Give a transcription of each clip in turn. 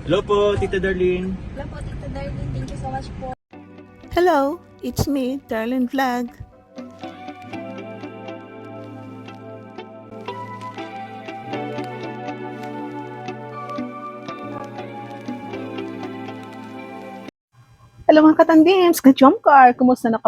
Hello po, Tita Darlene. Hello po, Tita Darlene. Thank you so much po. Hello, it's me, Darlene Vlog. Hello mga katandims, ka-Jomcar, kumusta na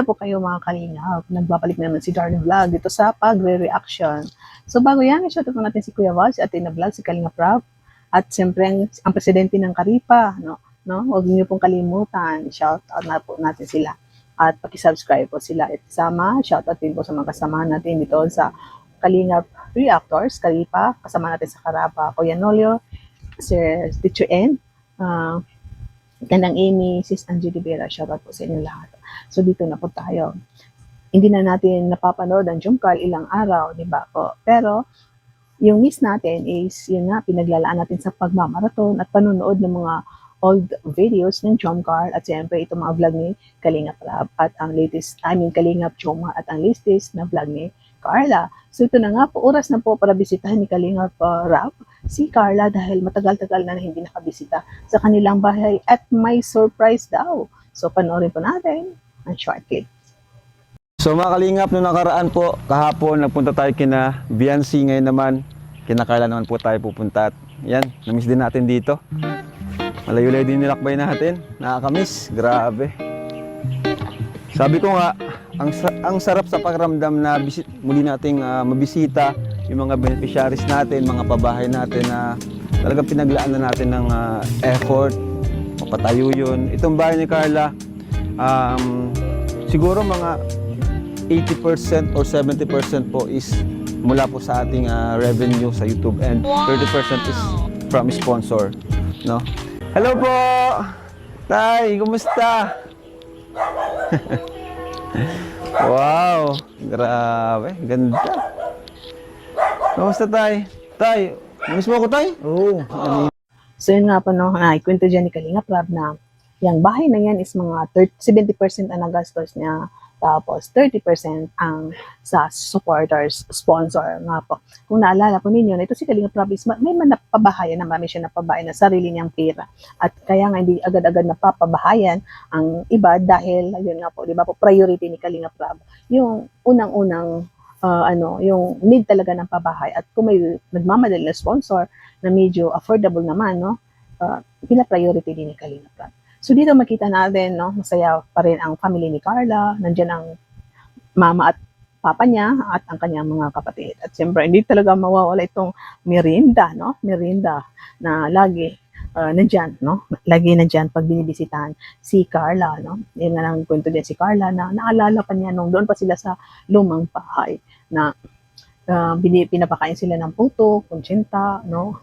po kayo mga kalingap? Nagbabalik naman si Darlene Vlog dito sa pagre-reaction. So bago yan, i-shoutout po natin si Kuya Val, si Ate na Vlog, si Kalingap Rob, at siyempre ang presidente ng Karipa, no? Huwag niyo pong kalimutan, shoutout na po natin sila. At paki-subscribe po sila at kasama, shoutout din po sa mga kasama natin dito sa Kalingap Reactors, Karipa, kasama natin sa Karapa, Kuya Nolio, Sir Teacher N, Gandang Amy, Sis Angie Rivera, shoutout po sa inyo lahat. So dito na po tayo. Hindi na natin napapanood ang Jomcar ilang araw, di ba po? Pero yung miss natin is yun nga, pinaglalaan natin sa pagmamarathon at panunood ng mga old videos ng Jomcar at siyempre itong mga vlog ni Kalingap Rab at ang latest, Kalingap Jomcar at ang latest na vlog ni Carla. So ito na nga po, oras na po para bisitahin ni Kalingap Rab si Carla dahil matagal-tagal na hindi nakabisita sa kanilang bahay at may surprise daw. So panoorin po natin ang short clip. So mga kalingap, noong nakaraan po, kahapon, nagpunta tayo kina Viancy. Ngayon naman, kina Carla naman po tayo pupunta. At yan, namiss din natin dito. Malayo-layo din nilakbay natin. Nakakamiss, grabe. Sabi ko nga, ang sarap sa pakiramdam na muli nating mabisita yung mga beneficiaries natin, mga pabahay natin na talagang pinaglaan na natin ng effort, mapatayo yun. Itong bahay ni Carla, siguro mga 80% or 70% po is mula po sa ating revenue sa YouTube and 30% is from sponsor, no? Hello po! Tay, kumusta? Wow, grabe, ganda. Kumusta tay? Tay, miss mo ako tay? Oo. So yun nga po, no, ikwento dyan ni Kalingap Rab na yung bahay na yan is mga 70% ang nagastos niya, tapos 30% ang sa supporters, sponsor nga po. Kung naalala po ninyo, ito si Kalingap Rab is may napabahayan, marami siya napabahayan na sarili niyang pera. At kaya nga hindi agad-agad napapabahayan ang iba dahil, ayun nga po, di ba po, priority ni Kalingap Rab, yung unang-unang yung need talaga ng pabahay at kung may nagmamadali na sponsor na medyo affordable naman, no, pina-priority din ni Kalingap Rab. So dito makita natin, no, masaya pa rin ang family ni Carla, nandiyan ang mama at papa niya at ang kanyang mga kapatid. At siyempre, hindi talaga mawawala itong merienda, no, merienda na lagi nandyan, no? Lagi nandyan pag binibisitahan si Carla, no? Yung nga lang kwento din si Carla na naalala pa niya nung doon pa sila sa lumang bahay na pinapakain sila ng puto, kuntsinta, no?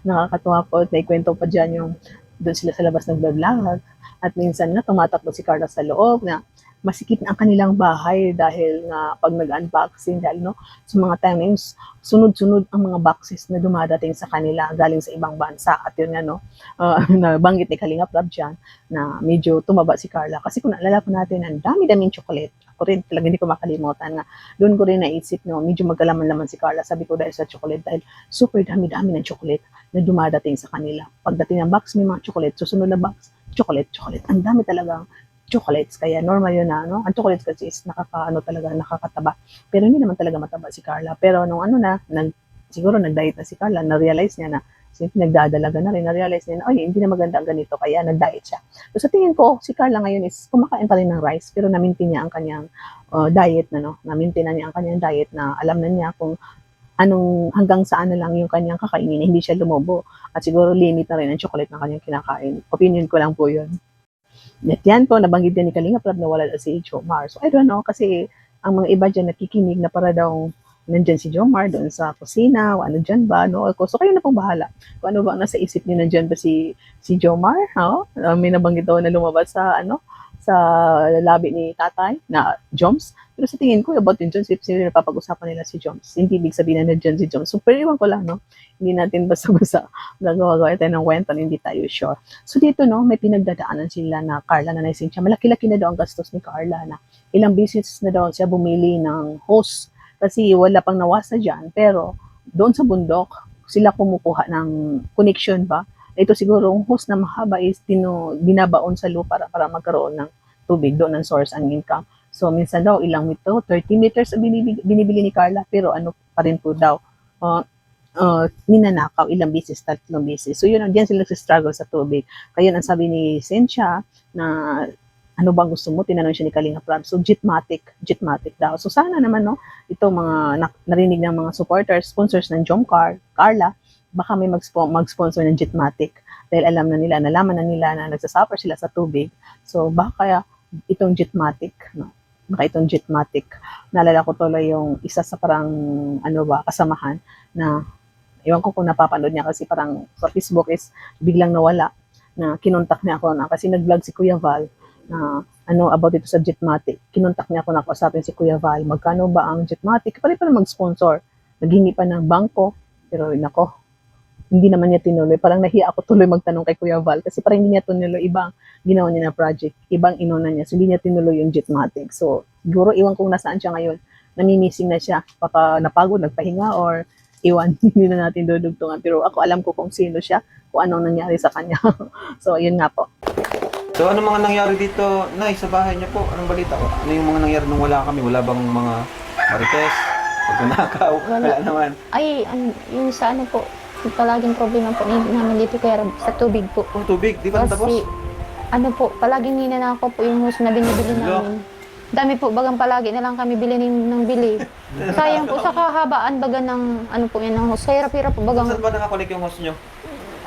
Nakakatuwa po, may kwento pa dyan yung doon sila sa labas nagbablog at minsan nga tumatakbo si Carla sa loob na masikip na ang kanilang bahay dahil nga pag nag-unboxing dahil no, sa mga times sunod-sunod ang mga boxes na dumadating sa kanila galing sa ibang bansa at yun nga no, nabanggit ni Kalingap Rab dyan na medyo tumaba si Carla kasi kung naalala po natin ang dami-daming chocolate. Ako rin talaga hindi ko makalimutan nga doon ko rin naisip no, medyo magkalaman-laman si Carla, sabi ko dahil sa chocolate dahil super dami-dami ng chocolate na dumadating sa kanila. Pagdating ng box may mga chocolate, susunod na box chocolate, ang dami talagang chocolates, kaya normal yun na, no? Ang chocolates kasi is nakakataba. Pero hindi naman talaga mataba si Carla. Pero nung siguro nag-diet na si Carla, na-realize niya na, nagdadalaga na rin, na-realize niya na, ay, hindi na maganda ang ganito, kaya nag-diet siya. So sa tingin ko, si Carla ngayon is kumakain pa rin ng rice, pero na-maintain niya ang kanyang diet na, no? Na-maintain na niya ang kanyang diet na alam na niya kung hanggang saan na lang yung kanyang kakainin, hindi siya lumobo. At siguro limit na rin ang chocolate na kanyang kinakain. Opinion ko lang po yun. At yan po, nabanggit din ni Kalingap Rab na wala si Jomar. So I don't know, kasi ang mga iba dyan nakikinig na para daw nandyan si Jomar doon sa kusina, o ano dyan ba, no? So kayo na pong bahala. Kung ano ba ang nasa isip niyo, nandyan ba si Jomar? No? May nabanggit daw na lumabas sa labi ni tatay na Joms. Pero sa tingin ko, about yung Joms, sino napapag-usapan nila si Joms. Hindi big sabihin na nandyan si Joms. So, pero iwan ko lang, no? Hindi natin basta-basta gagawa tayo ng kwento, hindi tayo sure. So, dito, no, may pinagdadaanan sila na Carla na naisin siya. Malaki-laki na daw ang gastos ni Carla na ilang visits na daw siya bumili ng host kasi wala pang nawasa dyan. Pero, doon sa bundok, sila kumukuha ng connection ba? Ito siguro ang hose na mahaba is binabaon sa lupa para magkaroon ng tubig doon ng source ang income. So minsan daw ilang ito, 30 meters ang binibili ni Carla, pero ano pa rin po daw, ninanakaw ilang beses, 3 beses. So yun, diyan sila struggle sa tubig. Kaya ang sabi ni Sencha na ano bang gusto mo? Tinanong siya ni Kalinga Prab. So, Jitmatic daw. So, sana naman, no, ito mga narinig ng mga supporters, sponsors ng Jomcar, Carla, baka may mag-sponsor ng Jitmatic. Dahil nalaman na nila na nagsasuffer sila sa tubig. So, baka itong Jitmatic, no? Baka itong Jitmatic. Naalala ko tuloy yung isa sa parang, kasamahan na, ewan ko kung napapanood niya kasi parang sa Facebook is biglang nawala na kinontak niya ako na kasi nag-vlog si Kuya Val na about ito sa Jitmatic. Kinontak niya ako na kausapin si Kuya Val. Magkano ba ang Jitmatic? Pwede pa na mag-sponsor. Naghingi pa ng bangko. Pero nako, hindi naman niya tinuloy. Parang nahiya ako tuloy magtanong kay Kuya Val kasi parang hindi niya tinuloy. Ibang ginawa niya na project. Ibang inuna niya. So, hindi niya tinuloy yung Jitmatic. So, siguro iwan kung nasaan siya ngayon. Namimissing na siya. Baka napagod, nagpahinga or iwan. Hindi na natin dudugtungan. Pero ako alam ko kung sino siya, kung anong nangyari sa kanya. So, yun nga po. So ano mga nangyari dito, Nay, sa bahay niyo po? Anong balita ko? Ano yung mga nangyari nung wala kami? Wala bang mga marites? Pagkunakaw? Wala naman. Ay, yung sa ano po, palaging problema po namin dito kaya sa tubig po. Oh, tubig? Di ba natapos? Kasi, palaging ninanakaw po yung hose na binibili namin. Dami po, bagang palagi na lang kami bili ng bili. Sayang po sa kahabaan baga ng, ng hose. Sa hirap-hirap po bagang... Saan ba nakakulik yung hose niyo?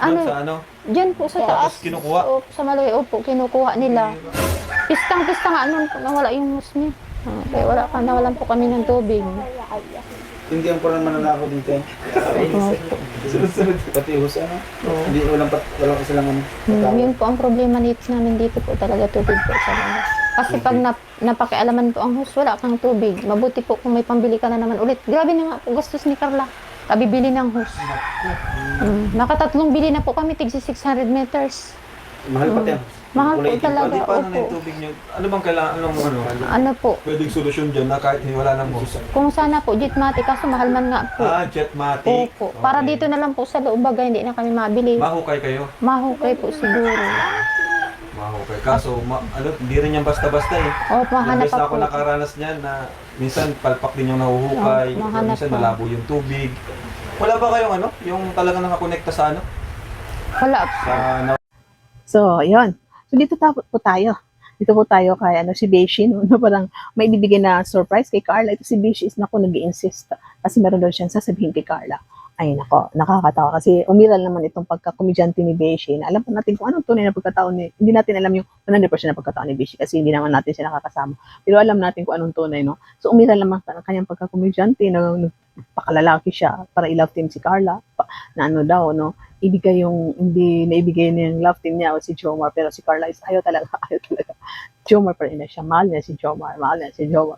Sa Diyan po sa taas. Kinukuha? O, sa Maloy, opo, kinukuha nila. Pistang-pista nga nun, nawala yung hose niya. Kaya nawalan po kami ng tubig. Hindi ang parang mananakaw dito. Sunod-sunod pati hose, Hindi, wala ko silang Yun po ang problema namin dito po talaga, tubig po sa labas. Kasi pag napakialaman po ang hose, wala kang tubig. Mabuti po kung may pambili ka na naman ulit. Grabe na nga po gastos ni Carla. Kabibili ng hose. Nakatatlong bili na po kami, tigsi 600 meters. Mahal pati yan. Mahal po talaga. Di paano na yung Opo. tubig niyo? Ano bang kailangan? Ano po? Pwedeng solusyon dyan na kahit wala nang hose? Kung sana po, Jitmatic, kaso mahal man nga po. Jetmatic. Opo. Para dito na lang po sa loob bagay, hindi na kami mabili. Mahukay kayo? Mahukay po siguro. Mahukay. Kaso, hindi rin yan basta-basta eh. Opo, mahanap Imbes na ako po. nakaranas niyan na minsan palpak din yung nahuhukay, Mahanap minsan po. malabo yung tubig. Wala ba kayong yung talagang nakakonekta sa Wala po. Sa So, yun. So, dito po tayo. Dito po tayo kay si Beshi, no? Parang may bibigay na surprise kay Carla. Ito si Beshi is nag-i-insist. Kasi meron daw siyang sasabihin kay Carla. Ay, nako, nakakatawa. Kasi umiral naman itong pagka-komedyante ni Beshi. Na alam po natin kung anong tunay na pagkatao hindi natin alam yung 100% na pagkatao ni Beshi kasi hindi naman natin siya nakakasama. Pero alam natin kung anong tunay, no? So, umiral naman kanyang pagka-komedyante na pakalalaki siya para i-love team si Carla. Na daw, no? Ibigay yung, hindi naibigay niya yung love team niya o si Jomar. Pero si Carla is ayaw talaga. Jomar pa rin na siya. Mahal niya si Jomar.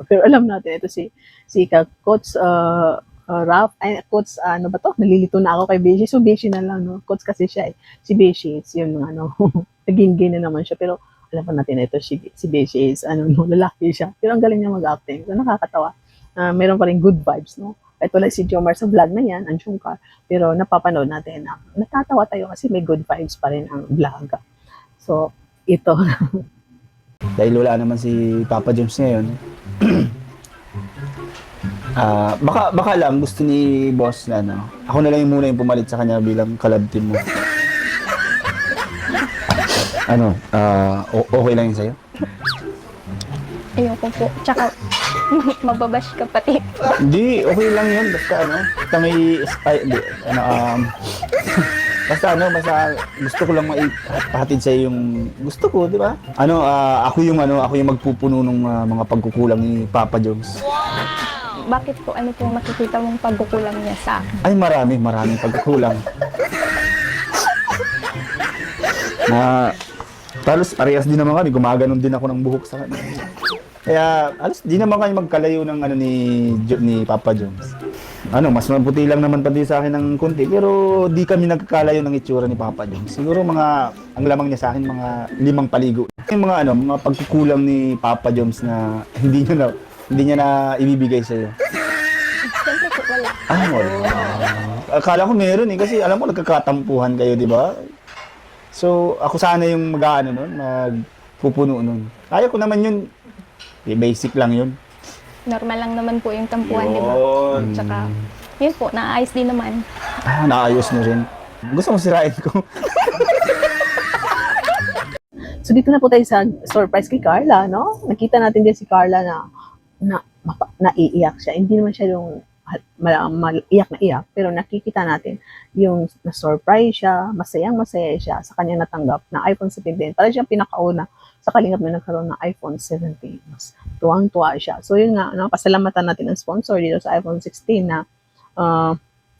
Pero alam natin, ito si Coach, Ralph, Coach, nalilito na ako kay Beshi. So, Beshi na lang, no? Coach kasi siya eh. Si Beshi, it's yung, naging gay na naman siya. Pero, alam pa natin ito, si Beshi is, lalaki siya. Pero ang galing niya mag-acting. So, nakakatawa. Meron pa rin good vibes, no? Kahit wala si Jomar sa vlog na yan, ang Jomcar. Pero, napapanood natin na natatawa tayo kasi may good vibes pa rin ang vlog. So, ito. Dahil wala naman si Papa James ngayon. Baka lang gusto ni boss na ako na lang muna yung pumalit sa kanya bilang collab team mo. Okay lang yun sa'yo? Ayoko po. Tsaka, mababash ka pati. Hindi, okay lang yun. Basta may basta gusto ko lang maipahatid sa'yo yung gusto ko, di ba? Ako yung magpupuno ng mga pagkukulang ni Papa Jones. Bakit po? Ano po makikita mong pagkukulang niya sa akin? Ay, maraming pagkukulang. Talos parehas din naman kami, gumaganon din ako ng buhok sa kanya. Kaya, di naman kayo magkalayo ng ni Papa Jones. Mas mabuti lang naman pati sa akin ng konti, pero di kami nagkakalayo ng itsura ni Papa Jones. Siguro ang lamang niya sa akin, mga 5 paligo. Yung mga pagkukulang ni Papa Jones na hindi niya na ibibigay sa'yo. Siyempre po, wala. Wala. Akala ko meron kasi alam mo, nagkakatampuhan kayo, di ba? So, ako sana yung mag-aano nun, magpupuno nun. Kaya ko naman yun. Basic lang yun. Normal lang naman po yung tampuhan, di ba? Tsaka, yun po, naayos din naman. Ah, naayos nyo rin. Gusto mo sirain ko. So dito na po tayo sa surprise kay Carla, no? Nakita natin din si Carla na naiiyak siya. Hindi naman siya yung iyak na iyak, pero nakikita natin yung na-surprise siya, masaya siya sa kanyang natanggap na iPhone 17. Para siyang pinakauna sa Kalingap na nagkaroon ng iPhone 17. Mas tuwang-tuwa siya. So yun nga, no? Pasalamatan natin ang sponsor dito sa iPhone 16 na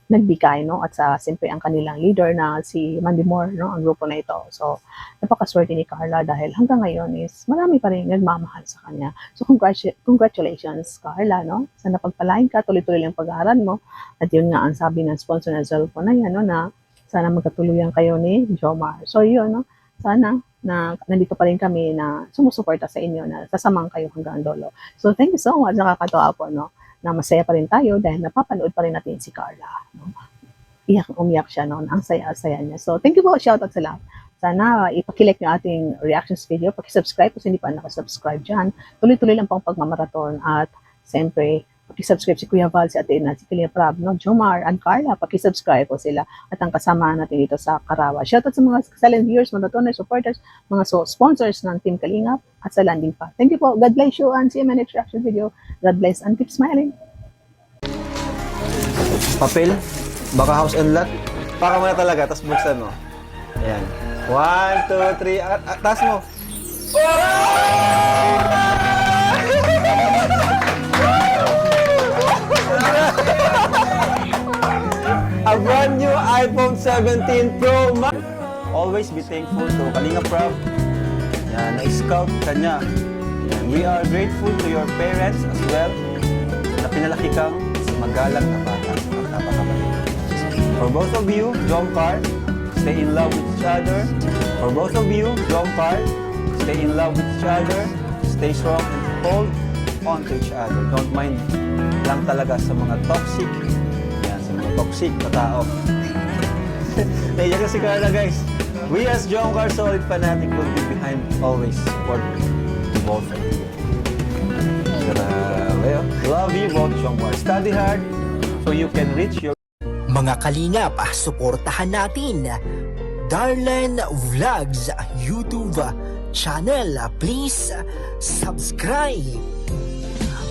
nagbigay, no? At sa siyempre ang kanilang leader na si Mandy Moore, no? Ang grupo na ito. So napakaswerte ni Carla dahil hanggang ngayon is marami pa rin nagmamahal sa kanya. So congratulations Carla, no? Sana pagpalain ka, tuloy-tuloy lang pag-aaral mo. At yun nga ang sabi ng sponsor ng cellphone na yan, no? Na sana magkatuluyan kayo ni Jomar. So yun, no? Sana na nandito pa rin kami na sumusuporta sa inyo, na sasamang kayo hanggang dulo. So thank you so much, nakakatawa po, no? Na masaya pa rin tayo dahil napapanood pa rin natin si Carla. No? Umiyak siya noon. Ang saya-saya niya. So, thank you po. Shoutout sa lahat. Sana ipakilike yung ating reactions video. Pakisubscribe kung hindi pa nakasubscribe dyan. Tuloy-tuloy lang pang pagmamaraton. At siyempre, pakisubscribe si Kuya Val, si Ate Ina, si Kuya Prab, no? Jomar, and Carla. Pakisubscribe po sila. At ang kasama natin dito sa Karawa. Shoutout sa mga silent viewers, maratoners, supporters, mga sponsors ng Team Kalingap at sa landing pa. Thank you po. God bless you and see you in my next reaction video. God bless and keep smiling. Papel, baka house and lot. Para mo na talaga, tapos buksan mo. Ayan. 1, 2, 3, taas mo. A brand new iPhone 17 Pro Max. Always be thankful to Kalingap Prab. Yan, na-scout ka niya. Yan, we are grateful to your parents as well na pinalaki kang magalang na bata at napakabait. For both of you, Jomcar, stay in love with each other. For both of you, Jomcar, stay in love with each other. Stay strong and hold on to each other. Don't mind lang talaga sa mga toxic. Yan, sa mga toxic na tao. Naiyak na si Carla, guys. We as Jomcar Solid Fanatic will be behind, always support both of you. Well, love you both, Jomcar. Study hard so you can reach your... Mga kalingap, suportahan natin Darlen Vlogs YouTube channel. Please subscribe.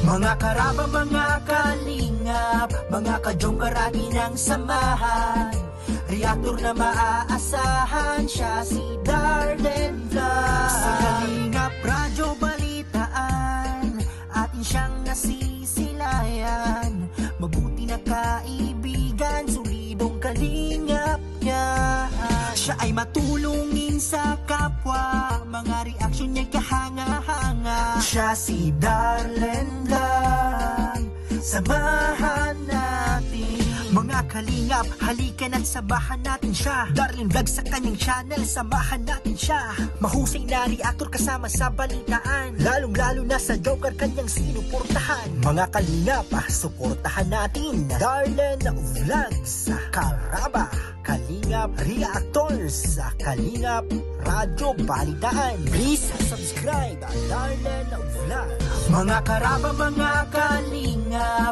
Mga karaba, mga kalingap, mga ka-Jomcar atin ang samahan. Reactor na maaasahan, siya si Darlen Vlogs. Sa Kalingap Radyo Balitaan, atin siyang nasisilayan. Mabuti na kaibigan, solidong kalingap niya. Siya ay matulungin sa kapwa, mga reaksyon niya'y kahanga-hanga. Siya si Darlen Vlog, samahan natin. Mga kalingap, halika na't sabahan natin siya. Darlen Vlog sa kanyang channel, samahan natin siya. Mahusay na reactor kasama sa balitaan, lalong-lalo na sa Jomcar kanyang sinuportahan. Mga kalingap, suportahan natin Darlen Vlogs, Karaba, Kalingap Reactors, Kalingap Radyo Balitaan. Please subscribe Darlen Vlogs. Mga karaba, mga kalingap,